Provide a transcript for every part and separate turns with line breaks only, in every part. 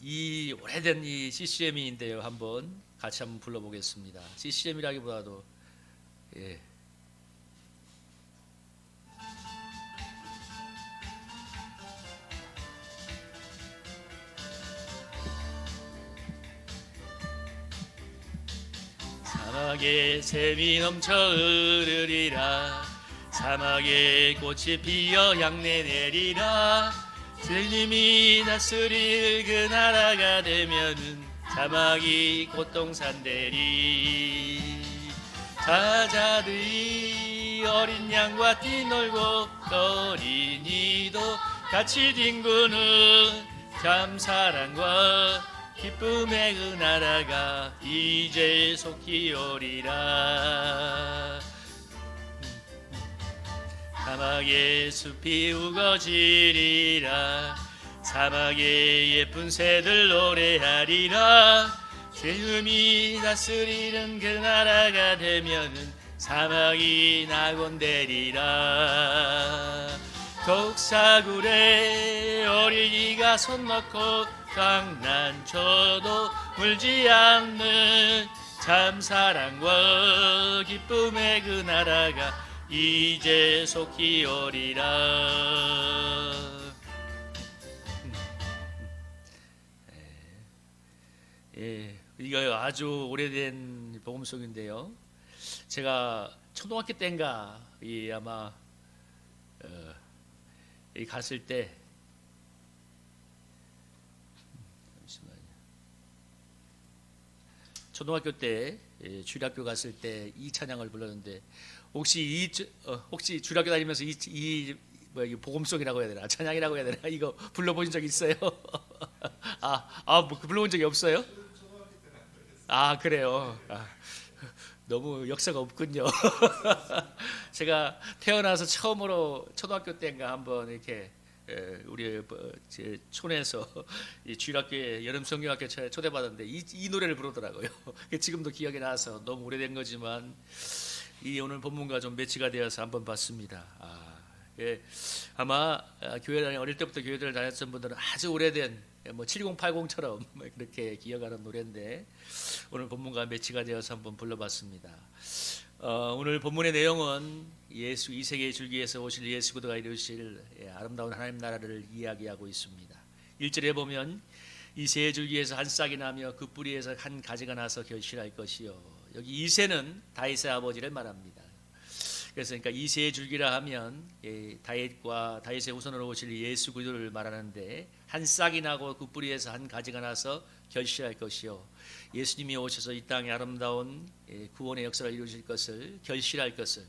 이 오래된 이 CCM인데요. 같이 한번 불러보겠습니다. CCM이라기보다도 예. 사막에 샘이 넘쳐 흐르리라. 사막에 꽃이 피어 향내 내리라. 주님이 다스릴 그 나라가 되면은 사막이 꽃동산되리. 사자들이 어린 양과 뛰놀고 어린이도 같이 뒹구는 참 사랑과 기쁨의 그 나라가 이제 속히 오리라. 사막의 숲이 우거지리라. 사막의 예쁜 새들 노래하리라. 주님이 다스리는 그 나라가 되면은 사막이 낙원되리라. 독사굴에 어린이가 손 넣고 장난쳐도 물지 않는 참 사랑과 기쁨의 그 나라가 이제 속히 오리라. 예, 이거 아주 오래된 복음송인데요. 제가 초등학교 때인가 아마 갔을 때 초등학교 때 주일학교 갔을 때 이 찬양을 불렀는데 혹시 주일학교 다니면서 이 복음송이라고 해야 되나 찬양이라고 해야 되나 이거 불러보신 적 있어요? 뭐 불러본 적이 없어요? 그래요. 너무 역사가 없군요. 제가 태어나서 처음으로 초등학교 때인가 한번 이렇게 우리 제 촌에서 이 주일학교에 여름 성경학교 초대받았는데 이 노래를 부르더라고요. 지금도 기억이 나서 너무 오래된 거지만 이 오늘 본문과 좀 매치가 되어서 한번 봤습니다. 아마 교회 어릴 때부터 교회를 다녔던 분들은 아주 오래된 7080처럼 그렇게 기억하는 노래인데 오늘 본문과 매치가 되어서 한번 불러봤습니다. 오늘 본문의 내용은 예수 이 세계 줄기에서 오실 예수 그리스도가 이루실 아름다운 하나님 나라를 이야기하고 있습니다. 1절에 보면 이 세 줄기에서 한 싹이 나며 그 뿌리에서 한 가지가 나서 결실할 것이요. 여기 이세는 다윗의 아버지를 말합니다. 그래서 그러니까 이 세 줄기라 하면 다윗과 다윗의 후손으로 오실 예수 그리스도를 말하는데 한 싹이 나고 그 뿌리에서 한 가지가 나서 결실할 것이요. 예수님이 오셔서 이 땅에 아름다운 구원의 역사를 이루실 것을 결실할 것을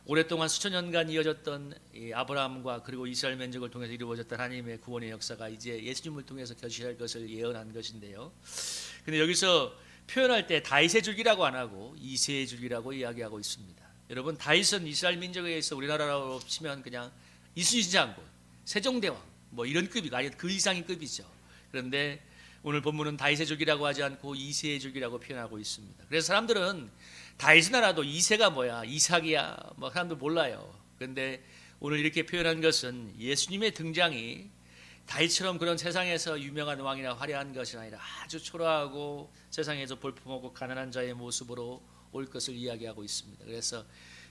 오랫동안 수천 년간 이어졌던 아브라함과 그리고 이스라엘 민족을 통해서 이루어졌던 하나님의 구원의 역사가 이제 예수님을 통해서 결실할 것을 예언한 것인데요. 근데 여기서 표현할 때 다윗의 줄기라고 안 하고 이새의 줄기라고 이야기하고 있습니다. 여러분 다윗은 이스라엘 민족에 의해서 우리나라로 치면 그냥 이순신 장군, 세종대왕 이런 급이고 아니 그 이상의 급이죠. 그런데 오늘 본문은 다윗의 줄기라고 하지 않고 이새의 줄기라고 표현하고 있습니다. 그래서 사람들은 다윗은 알아도 이새가 뭐야 이삭이야 사람들 몰라요. 그런데 오늘 이렇게 표현한 것은 예수님의 등장이 다윗처럼 그런 세상에서 유명한 왕이나 화려한 것이 아니라 아주 초라하고 세상에서 볼품없고 가난한 자의 모습으로 올 것을 이야기하고 있습니다. 그래서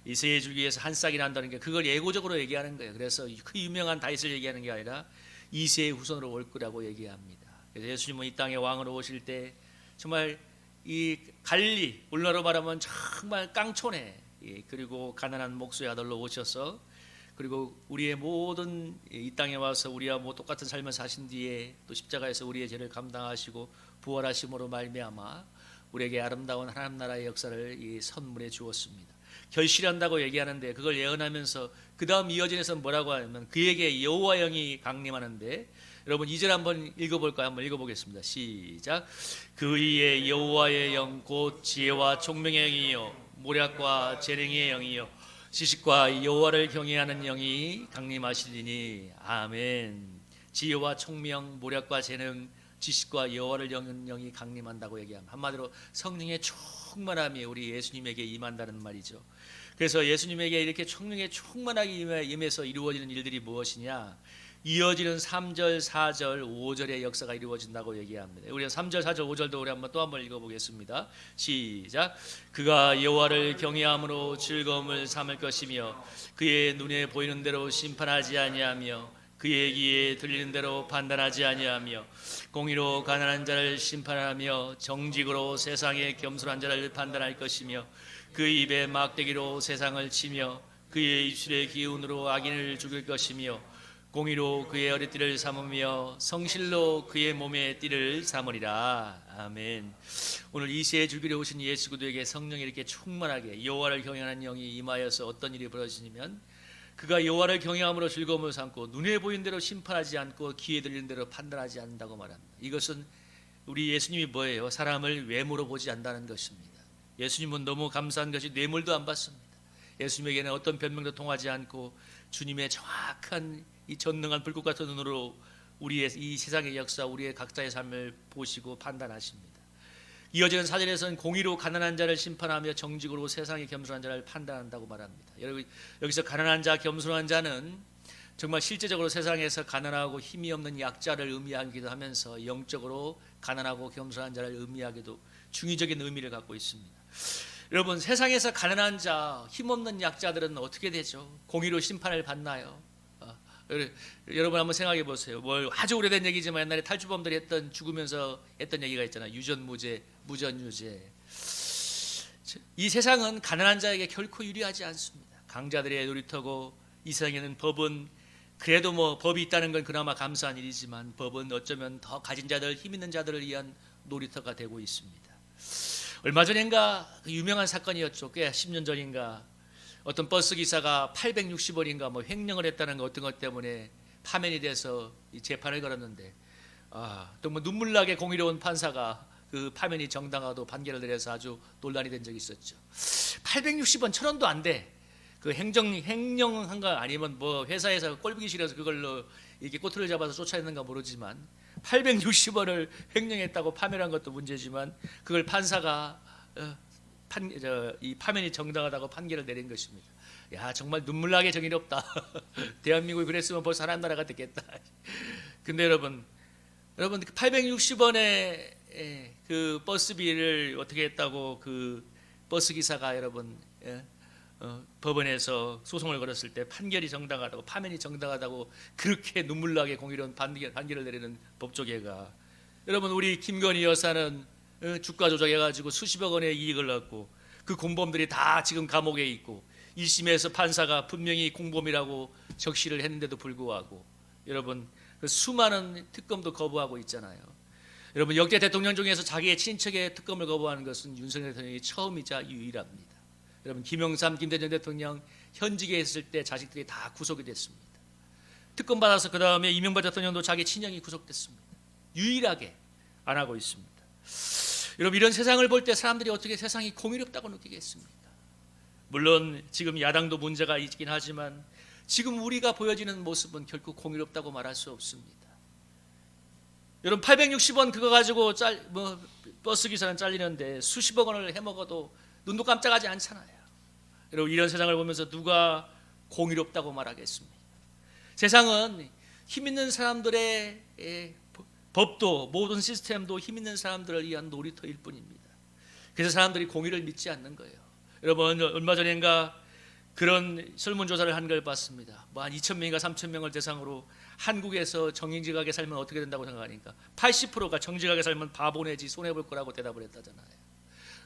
이새의 줄기에서 한 싹이 난다는 게 그걸 예고적으로 얘기하는 거예요. 그래서 그 유명한 다윗을 얘기하는 게 아니라 이새의 후손으로 올 거라고 얘기합니다. 그래서 예수님은 이 땅에 왕으로 오실 때 정말 이 갈릴리 오늘날로 말하면 정말 깡촌에 그리고 가난한 목수의 아들로 오셔서 그리고 우리의 모든 이 땅에 와서 우리와 똑같은 삶을 사신 뒤에 또 십자가에서 우리의 죄를 감당하시고 부활하심으로 말미암아 우리에게 아름다운 하나님 나라의 역사를 선물해 주었습니다. 결실한다고 얘기하는데 그걸 예언하면서 그 다음 이어진에서 뭐라고 하냐면 그에게 여호와 영이 강림하는데 여러분 2절 한번 읽어볼까요? 한번 읽어보겠습니다. 시작. 그의 여호와의 영 곧 지혜와 총명의 영이요 모략과 재능의 영이요 지식과 여호와를 경외하는 영이 강림하시리니 아멘. 지혜와 총명, 모략과 재능, 지식과 여호와를 경외하는 영이 강림한다고 얘기합니다. 한마디로 성령의 충만함이 우리 예수님에게 임한다는 말이죠. 그래서 예수님에게 이렇게 성령의 충만하게 임해서 이루어지는 일들이 무엇이냐? 이어지는 3절, 4절, 5절의 역사가 이루어진다고 얘기합니다. 우리 3절, 4절, 5절도 우리 또 한번 읽어보겠습니다. 시작. 그가 여호와를 경외함으로 즐거움을 삼을 것이며 그의 눈에 보이는 대로 심판하지 아니하며 그의 귀에 들리는 대로 판단하지 아니하며 공의로 가난한 자를 심판하며 정직으로 세상에 겸손한 자를 판단할 것이며 그 입에 막대기로 세상을 치며 그의 입술의 기운으로 악인을 죽일 것이며 공의로 그의 허리띠를 삼으며 성실로 그의 몸의 띠를 삼으리라. 아멘. 오늘 이 시에 주기로 오신 예수 그리스도에게 성령이 이렇게 충만하게 여호와를 경외하는 영이 임하여서 어떤 일이 벌어지냐면 그가 여호와를 경외함으로 즐거움을 삼고 눈에 보이는 대로 심판하지 않고 귀에 들리는 대로 판단하지 않는다고 말합니다. 이것은 우리 예수님이 뭐예요? 사람을 외모로 보지 않는다는 것입니다. 예수님은 너무 감사한 것이 뇌물도 안 받습니다. 예수님에게는 어떤 변명도 통하지 않고 주님의 정확한 이 전능한 불꽃 같은 눈으로 우리의 이 세상의 역사, 우리의 각자의 삶을 보시고 판단하십니다. 이어지는 4절에서는 공의로 가난한 자를 심판하며 정직으로 세상에 겸손한 자를 판단한다고 말합니다. 여러분, 여기서 가난한 자, 겸손한 자는 정말 실제적으로 세상에서 가난하고 힘이 없는 약자를 의미하기도 하면서 영적으로 가난하고 겸손한 자를 의미하기도 중의적인 의미를 갖고 있습니다. 여러분, 세상에서 가난한 자, 힘없는 약자들은 어떻게 되죠? 공의로 심판을 받나요? 여러분 한번 생각해 보세요. 아주 오래된 얘기지만 옛날에 탈주범들이 죽으면서 했던 얘기가 있잖아요. 유전무죄, 무전유죄. 이 세상은 가난한 자에게 결코 유리하지 않습니다. 강자들의 놀이터고 이 세상에는 법은 그래도 법이 있다는 건 그나마 감사한 일이지만 법은 어쩌면 더 가진 자들, 힘 있는 자들을 위한 놀이터가 되고 있습니다. 얼마 전인가 유명한 사건이었죠. 꽤 10년 전인가 어떤 버스 기사가 860원인가 횡령을 했다는 거 어떤 것 때문에 파면이 돼서 재판을 걸었는데 또 눈물나게 공의로운 판사가 그 파면이 정당하도 판결을 내려서 아주 논란이 된 적이 있었죠. 860원 1,000원도 안 돼. 그 횡령한가 아니면 회사에서 꼴보기 싫어서 그걸로 이렇게 꼬투리를 잡아서 쫓아냈는가 모르지만 860원을 횡령했다고 파면한 것도 문제지만 그걸 판사가 이 파면이 정당하다고 판결을 내린 것입니다. 야, 정말 눈물나게 정의롭다. 대한민국이 그랬으면 벌써 하나님 나라가 됐겠다. 근데 여러분 860원의 그 버스비를 어떻게 했다고 그 버스 기사가 법원에서 소송을 걸었을 때 판결이 정당하다고, 파면이 정당하다고 그렇게 눈물나게 공의로운 판결을 내리는 법조계가, 여러분 우리 김건희 여사는 주가 조작해가지고 수십억 원의 이익을 얻고 그 공범들이 다 지금 감옥에 있고 1심에서 판사가 분명히 공범이라고 적시를 했는데도 불구하고 여러분 그 수많은 특검도 거부하고 있잖아요. 여러분 역대 대통령 중에서 자기의 친척의 특검을 거부하는 것은 윤석열 대통령이 처음이자 유일합니다. 여러분 김영삼, 김대중 대통령 현직에 있을 때 자식들이 다 구속이 됐습니다. 특검 받아서 그 다음에 이명박 대통령도 자기 친형이 구속됐습니다. 유일하게 안 하고 있습니다. 여러분 이런 세상을 볼 때 사람들이 어떻게 세상이 공의롭다고 느끼겠습니까? 물론 지금 야당도 문제가 있긴 하지만 지금 우리가 보여지는 모습은 결코 공의롭다고 말할 수 없습니다. 여러분 860원 그거 가지고 버스 기사는 잘리는데 수십억 원을 해먹어도 눈도 깜짝하지 않잖아요. 여러분 이런 세상을 보면서 누가 공의롭다고 말하겠습니까? 세상은 힘 있는 사람들의 법도 모든 시스템도 힘 있는 사람들을 위한 놀이터일 뿐입니다. 그래서 사람들이 공의를 믿지 않는 거예요. 여러분 얼마 전인가 그런 설문조사를 한 걸 봤습니다. 한 2,000명인가 3,000명을 대상으로 한국에서 정직하게 살면 어떻게 된다고 생각하니까 80%가 정직하게 살면 바보 내지 손해볼 거라고 대답을 했다잖아요.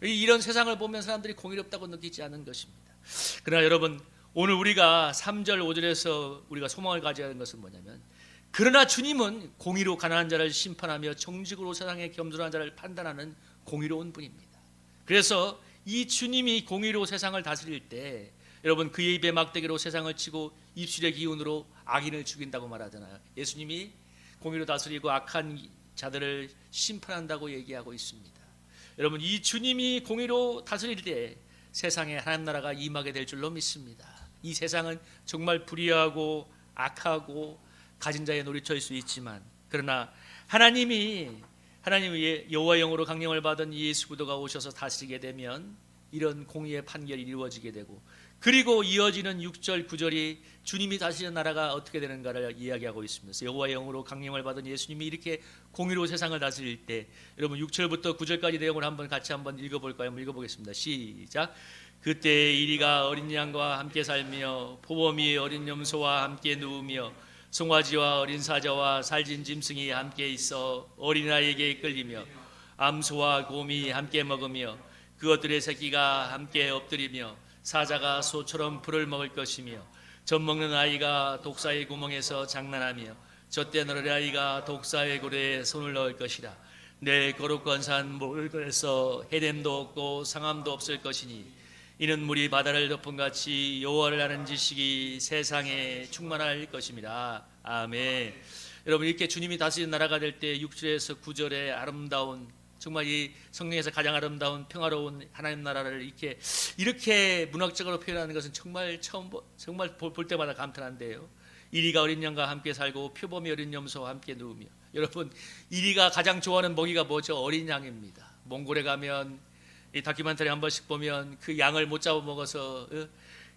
이런 세상을 보면 사람들이 공의롭다고 느끼지 않는 것입니다. 그러나 여러분 오늘 우리가 3절 5절에서 우리가 소망을 가져야 하는 것은 뭐냐면, 그러나 주님은 공의로 가난한 자를 심판하며 정직으로 세상에 겸손한 자를 판단하는 공의로운 분입니다. 그래서 이 주님이 공의로 세상을 다스릴 때 여러분 그의 입에 막대기로 세상을 치고 입술의 기운으로 악인을 죽인다고 말하잖아요. 예수님이 공의로 다스리고 악한 자들을 심판한다고 얘기하고 있습니다. 여러분 이 주님이 공의로 다스릴 때 세상에 하나님 나라가 임하게 될 줄로 믿습니다. 이 세상은 정말 불의하고 악하고 가진 자의 놀이터일 수 있지만, 그러나 하나님이 여호와의 영으로 강령을 받은 예수 그리스도가 오셔서 다스리게 되면 이런 공의의 판결이 이루어지게 되고 그리고 이어지는 6절 9절이 주님이 다시는 나라가 어떻게 되는가를 이야기하고 있습니다. 여호와의 영으로 강림을 받은 예수님이 이렇게 공의로 세상을 다스릴 때, 여러분 6절부터 9절까지 내용을 같이 한번 읽어볼까요? 한번 읽어보겠습니다. 시작. 그때 이리가 어린 양과 함께 살며 포범이 어린 염소와 함께 누우며 송아지와 어린 사자와 살진 짐승이 함께 있어 어린아이에게 끌리며 암소와 곰이 함께 먹으며 그것들의 새끼가 함께 엎드리며 사자가 소처럼 풀을 먹을 것이며 젖 먹는 아이가 독사의 구멍에서 장난하며 젖된 어린아이가 독사의 고래에 손을 넣을 것이라. 내 거룩한 산 몰에서 해됨도 없고 상함도 없을 것이니 이는 물이 바다를 덮은 같이 여호와를 아는 지식이 세상에 충만할 것입니다. 아멘. 여러분, 이렇게 주님이 다스리는 나라가 될 때 6절에서 9절의 아름다운, 정말 이 성경에서 가장 아름다운 평화로운 하나님 나라를 이렇게 문학적으로 표현하는 것은 정말 정말 볼 때마다 감탄한데요. 이리가 어린 양과 함께 살고 표범이 어린 염소와 함께 누우며. 여러분, 이리가 가장 좋아하는 먹이가 뭐죠? 어린 양입니다. 몽골에 가면 이 다큐멘터리 한 번씩 보면 그 양을 못 잡아 먹어서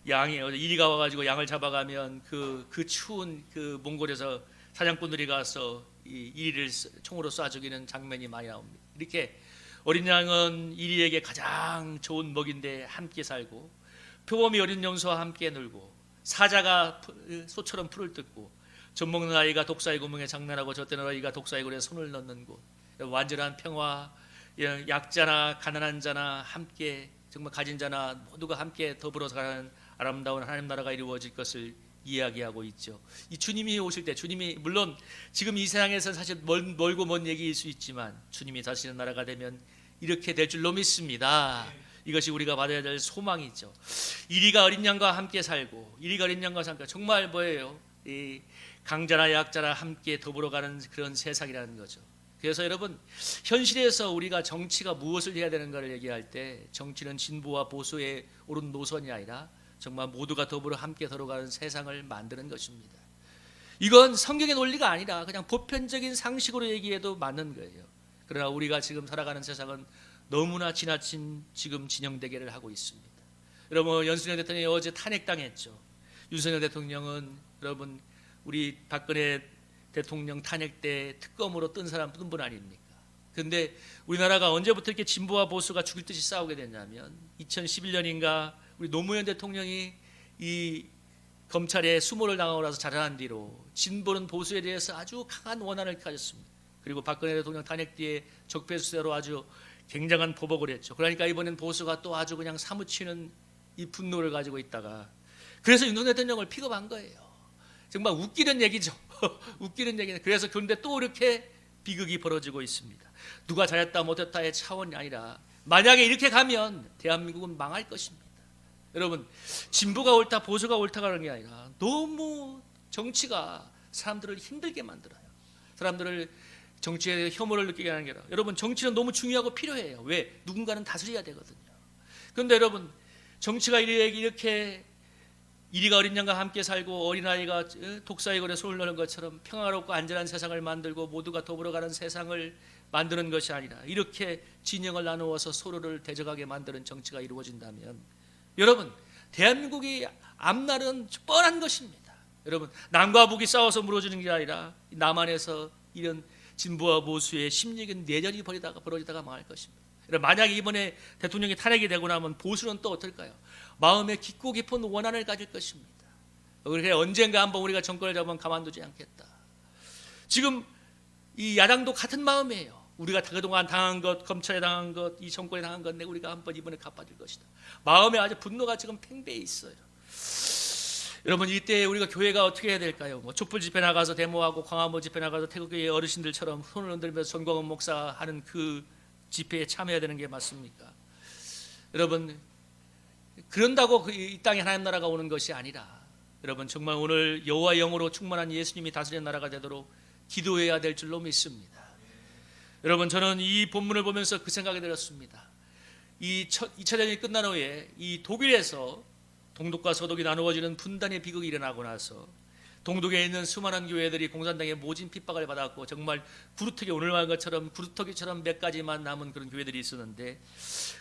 양이 이리가 와가지고 양을 잡아가면 그 추운 그 몽골에서 사냥꾼들이 가서 이 이리를 총으로 쏴 죽이는 장면이 많이 나옵니다. 이렇게 어린 양은 이리에게 가장 좋은 먹인데 함께 살고, 표범이 어린 염소와 함께 놀고, 사자가 소처럼 풀을 뜯고, 젖 먹는 아이가 독사의 구멍에 장난하고 젖된 아이가 독사의 고래에 손을 넣는 곳. 완전한 평화, 약자나 가난한 자나 함께, 정말 가진 자나 모두가 함께 더불어 사는 아름다운 하나님 나라가 이루어질 것을 이야기하고 있죠. 이 주님이 오실 때, 주님이 물론 지금 이 세상에서는 사실 멀고 먼 얘기일 수 있지만 주님이 다시는 나라가 되면 이렇게 될 줄로 믿습니다. 이것이 우리가 받아야 될 소망이죠. 이리가 어린 양과 함께 살고, 이리가 어린 양과 함께, 정말 뭐예요? 이 강자나 약자나 함께 더불어 가는 그런 세상이라는 거죠. 그래서 여러분, 현실에서 우리가 정치가 무엇을 해야 되는가를 얘기할 때, 정치는 진보와 보수의 옳은 노선이 아니라 정말 모두가 더불어 함께 걸어가는 세상을 만드는 것입니다. 이건 성경의 논리가 아니라 그냥 보편적인 상식으로 얘기해도 맞는 거예요. 그러나 우리가 지금 살아가는 세상은 너무나 지나친 지금 진영 대결을 하고 있습니다. 여러분, 윤석열 대통령이 어제 탄핵당했죠. 윤석열 대통령은 여러분, 우리 박근혜 대통령 탄핵 때 특검으로 뜬 분 아닙니까? 그런데 우리나라가 언제부터 이렇게 진보와 보수가 죽일 듯이 싸우게 됐냐면 2011년인가 우리 노무현 대통령이 이 검찰에 수모를 당하고 나서 자살한 뒤로 진보는 보수에 대해서 아주 강한 원한을 가졌습니다. 그리고 박근혜 대통령 탄핵 뒤에 적폐수사로 아주 굉장한 보복을 했죠. 그러니까 이번엔 보수가 또 아주 그냥 사무치는 이 분노를 가지고 있다가, 그래서 윤석열 대통령을 픽업한 거예요. 정말 웃기는 얘기죠. 웃기는 얘기는. 그래서 그런데 또 이렇게 비극이 벌어지고 있습니다. 누가 잘했다 못했다의 차원이 아니라 만약에 이렇게 가면 대한민국은 망할 것입니다. 여러분, 진보가 옳다 보수가 옳다가 하는 게 아니라 너무 정치가 사람들을 힘들게 만들어요. 사람들을 정치에 혐오를 느끼게 하는 게 아니라, 여러분, 정치는 너무 중요하고 필요해요. 왜? 누군가는 다스려야 되거든요. 그런데 여러분, 정치가 이렇게 이리가 어린 양과 함께 살고 어린아이가 독사의 골에 손을 넣는 것처럼 평화롭고 안전한 세상을 만들고 모두가 더불어가는 세상을 만드는 것이 아니라 이렇게 진영을 나누어서 서로를 대적하게 만드는 정치가 이루어진다면, 여러분, 대한민국이 앞날은 뻔한 것입니다. 여러분, 남과 북이 싸워서 무너지는 게 아니라 남한에서 이런 진보와 보수의 심리적인 내전이 벌어지다가 망할 것입니다. 만약에 이번에 대통령이 탄핵이 되고 나면 보수는 또 어떨까요? 마음에 깊고 깊은 원한을 가질 것입니다. 그래, 언젠가 한번 우리가 정권을 잡으면 가만두지 않겠다. 지금 이 야당도 같은 마음이에요. 우리가 그동안 당한 것, 검찰에 당한 것, 이 정권에 당한 것, 우리가 한번 이번에 갚아줄 것이다. 마음에 아주 분노가 지금 팽배해 있어요. 여러분, 이때 우리가 교회가 어떻게 해야 될까요? 촛불 집회 나가서 데모하고 광화문 집회 나가서 태국교회 어르신들처럼 손을 흔들면서 전광훈 목사 하는 그 집회에 참여해야 되는 게 맞습니까? 여러분, 그런다고 이 땅에 하나님 나라가 오는 것이 아니라, 여러분, 정말 오늘 여호와의 영으로 충만한 예수님이 다스리는 나라가 되도록 기도해야 될 줄로 믿습니다. 여러분, 저는 이 본문을 보면서 그 생각이 들었습니다. 이 2차 대전이 끝난 후에 이 독일에서 동독과 서독이 나누어지는 분단의 비극이 일어나고 나서 동독에 있는 수많은 교회들이 공산당의 모진 핍박을 받았고, 정말 구루터기, 오늘 말 것처럼 구루터기처럼 몇 가지만 남은 그런 교회들이 있었는데,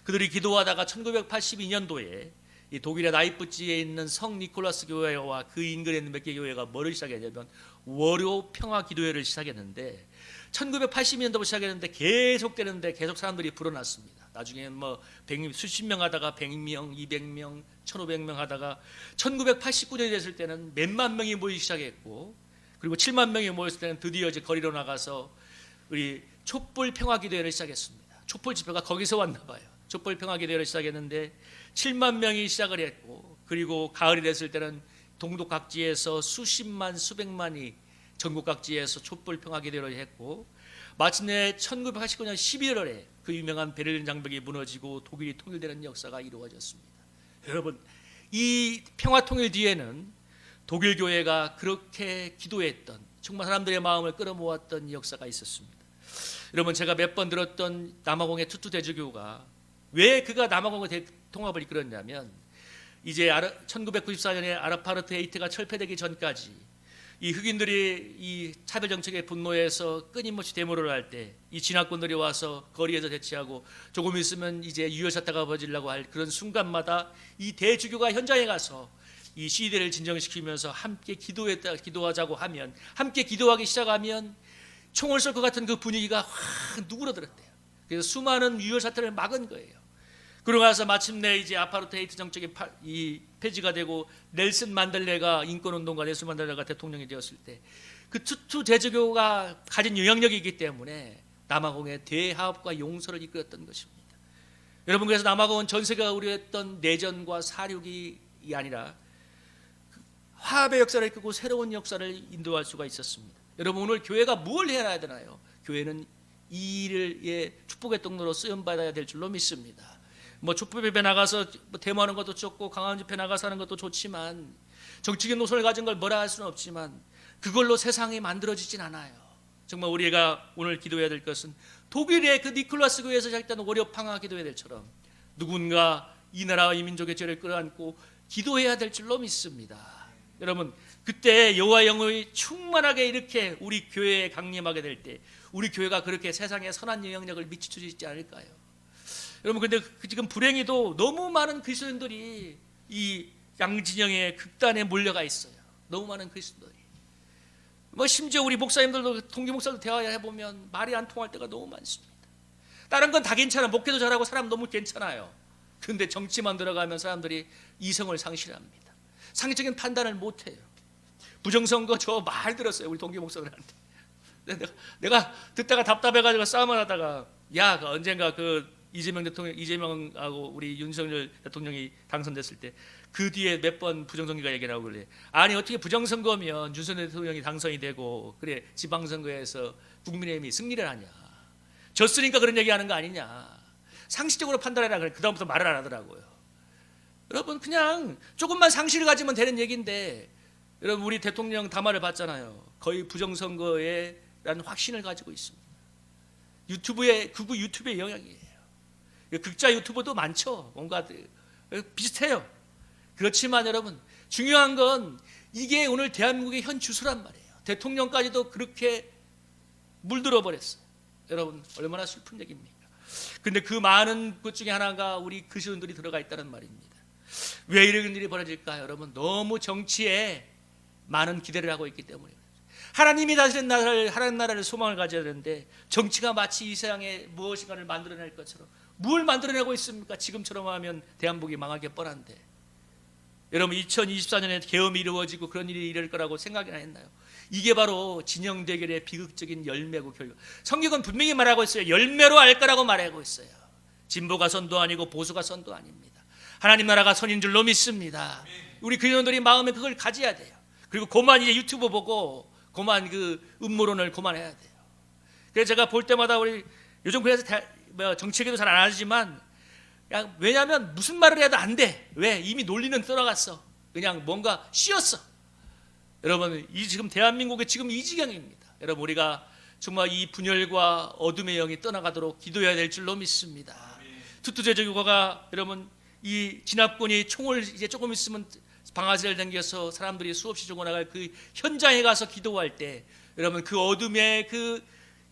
그들이 기도하다가 1982년도에 이 독일의 나이프치에 있는 성 니콜라스 교회와 그 인근에 있는 몇 개 교회가 뭐를 시작했냐면 월요 평화 기도회를 시작했는데 1980년대부터 시작했는데 계속되는데 계속 사람들이 불어났습니다. 나중에 뭐 수십 명 하다가 100명, 200명, 1,500명 하다가 1989년이 됐을 때는 몇만 명이 모이기 시작했고, 그리고 7만 명이 모였을 때는 드디어 이제 거리로 나가서 우리 촛불 평화 기도회를 시작했습니다. 촛불 집회가 거기서 왔나 봐요. 촛불 평화 기도회를 시작했는데 7만 명이 시작을 했고, 그리고 가을이 됐을 때는 동독 각지에서 수십만 수백만이 전국 각지에서 촛불 평화 기도회를 했고, 마침내 1989년 11월에 그 유명한 베를린 장벽이 무너지고 독일이 통일되는 역사가 이루어졌습니다. 여러분, 이 평화 통일 뒤에는 독일 교회가 그렇게 기도했던, 정말 사람들의 마음을 끌어모았던 역사가 있었습니다. 여러분, 제가 몇 번 들었던 남아공의 투투 대주교가 왜 그가 남아공의 통합을 이끌었냐면, 이제 1994년에 아파르테이트가 철폐되기 전까지 이 흑인들이 이 차별 정책에 분노해서 끊임없이 데모를 할 때 이 진화꾼들이 와서 거리에서 대치하고 조금 있으면 이제 유혈 사태가 벌어지려고 할 그런 순간마다 이 대주교가 현장에 가서 이 시대를 진정시키면서 함께 기도하자고 하면, 함께 기도하기 시작하면 총을 쏠 것 같은 그 분위기가 확 누그러들었대요. 그래서 수많은 유혈 사태를 막은 거예요. 그러고 나서 마침내 이제 아파르테이트 정책이 폐지가 되고 넬슨 만델레가 인권운동가 넬슨 만델레가 대통령이 되었을 때 그 투투 대주교가 가진 영향력이 있기 때문에 남아공의 대화합과 용서를 이끌었던 것입니다. 여러분, 그래서 남아공은 전 세계가 우려했던 내전과 사륙이 아니라 화합의 역사를 이끌고 새로운 역사를 인도할 수가 있었습니다. 여러분, 오늘 교회가 뭘 해야 되나요? 교회는 이 일을 축복의 통로로 쓰임받아야 될 줄로 믿습니다. 뭐 촛불 집회 나가서 데모하는 것도 좋고 강한 집회 나가서 하는 것도 좋지만, 정치적인 노선을 가진 걸 뭐라 할 수는 없지만 그걸로 세상이 만들어지진 않아요. 정말 우리가 오늘 기도해야 될 것은 독일의 그 니콜라스 교회에서 시작된 월요 평화 기도회들처럼 누군가 이 나라와 이 민족의 죄를 끌어안고 기도해야 될 줄로 믿습니다. 여러분, 그때 여호와의 영혼이 충만하게 이렇게 우리 교회에 강림하게 될 때 우리 교회가 그렇게 세상에 선한 영향력을 미칠 수 있지 않을까요? 여러분, 근데 지금 불행히도 너무 많은 그리스도인들이 이 양진영의 극단에 몰려가 있어요. 너무 많은 그리스도인들이. 뭐 심지어 우리 목사님들도, 동기 목사들 대화해 보면 말이 안 통할 때가 너무 많습니다. 다른 건 다 괜찮아. 목회도 잘하고 사람 너무 괜찮아요. 그런데 정치만 들어가면 사람들이 이성을 상실합니다. 상식적인 판단을 못 해요. 부정선거 저 말 들었어요. 우리 동기 목사들한테. 내가 듣다가 답답해가지고 싸움을 하다가, 야, 언젠가 그 이재명하고 우리 윤석열 대통령이 당선됐을 때 그 뒤에 몇 번 부정선거가 얘기 나오고 그래. 아니, 어떻게 부정선거면 윤석열 대통령이 당선이 되고 그래 지방선거에서 국민의힘이 승리를 하냐. 졌으니까 그런 얘기하는 거 아니냐. 상식적으로 판단해라. 그래. 그다음부터 말을 안 하더라고요. 여러분, 그냥 조금만 상식을 가지면 되는 얘기인데, 여러분, 우리 대통령 담화를 봤잖아요. 거의 부정선거에라는 확신을 가지고 있습니다. 극우 유튜브의 영향이에요. 극자 유튜버도 많죠. 뭔가 비슷해요. 그렇지만 여러분, 중요한 건 이게 오늘 대한민국의 현 주소란 말이에요. 대통령까지도 그렇게 물들어 버렸어요. 여러분, 얼마나 슬픈 얘기입니까? 근데 그 많은 것 중에 하나가 우리 그리스도인들이 들어가 있다는 말입니다. 왜 이런 일이 벌어질까요? 여러분, 너무 정치에 많은 기대를 하고 있기 때문에. 하나님이 다스리는 나라를, 하나님 나라를 소망을 가져야 되는데 정치가 마치 이 세상에 무엇인가를 만들어낼 것처럼 뭘 만들어내고 있습니까? 지금처럼 하면 대한민국이 망하기 뻔한데. 여러분, 2024년에 계엄이 이루어지고 그런 일이 이럴 거라고 생각이나 했나요? 이게 바로 진영 대결의 비극적인 열매고 결과. 성경은 분명히 말하고 있어요. 열매로 알 거라고 말하고 있어요. 진보가 선도 아니고 보수가 선도 아닙니다. 하나님 나라가 선인 줄로 믿습니다. 우리 그리스도인들이 마음에 그걸 가져야 돼요. 그리고 그만 이제 유튜브 보고 그만 그 음모론을 그만해야 돼요. 그래서 제가 볼 때마다 우리 요즘 그래서 정치 얘기도 잘 안 하지만, 왜냐하면 무슨 말을 해도 안 돼. 왜? 이미 논리는 떠나갔어. 그냥 뭔가 씌었어. 여러분, 이 지금 대한민국의 지금 이 지경입니다. 여러분, 우리가 정말 이 분열과 어둠의 영이 떠나가도록 기도해야 될 줄로 믿습니다. 투투제주교가 여러분, 이 진압군이 총을 이제 조금 있으면 방아쇠를 당겨서 사람들이 수없이 죽어나갈 그 현장에 가서 기도할 때, 여러분, 그 어둠의 그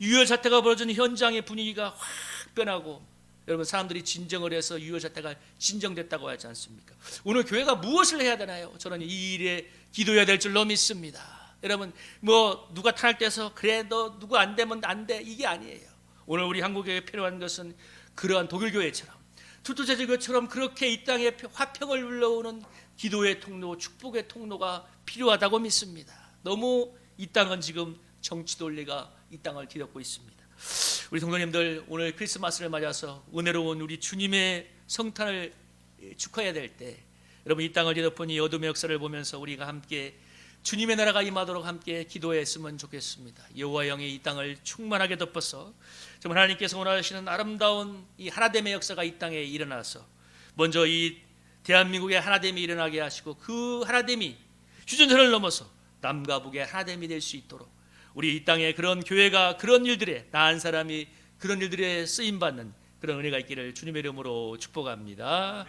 유혈 사태가 벌어지는 현장의 분위기가 확 변하고 여러분 사람들이 진정을 해서 유효 사태가 진정됐다고 하지 않습니까? 오늘 교회가 무엇을 해야 되나요? 저는 이 일에 기도해야 될 줄로 믿습니다. 여러분 뭐 누가 탄압돼서 그래 너 누구 안 되면 안 돼 이게 아니에요. 오늘 우리 한국교회에 필요한 것은 그러한 독일교회처럼 투투제주교처럼 그렇게 이 땅에 화평을 불러오는 기도의 통로, 축복의 통로가 필요하다고 믿습니다. 너무 이 땅은 지금 정치 논리가 이 땅을 뒤덮고 있습니다. 우리 성도님들 오늘 크리스마스를 맞아서 은혜로운 우리 주님의 성탄을 축하해야 될 때 여러분 이 땅을 뒤덮은 이 어둠의 역사를 보면서 우리가 함께 주님의 나라가 임하도록 함께 기도했으면 좋겠습니다. 여호와 영이 이 땅을 충만하게 덮어서 정말 하나님께서 원하시는 아름다운 이 하나됨의 역사가 이 땅에 일어나서 먼저 이 대한민국의 하나됨이 일어나게 하시고 그 하나됨이 휴전선을 넘어서 남과 북의 하나됨이 될 수 있도록 우리 이 땅에 그런 교회가 그런 일들에 나은 사람이 그런 일들에 쓰임받는 그런 은혜가 있기를 주님의 이름으로 축복합니다.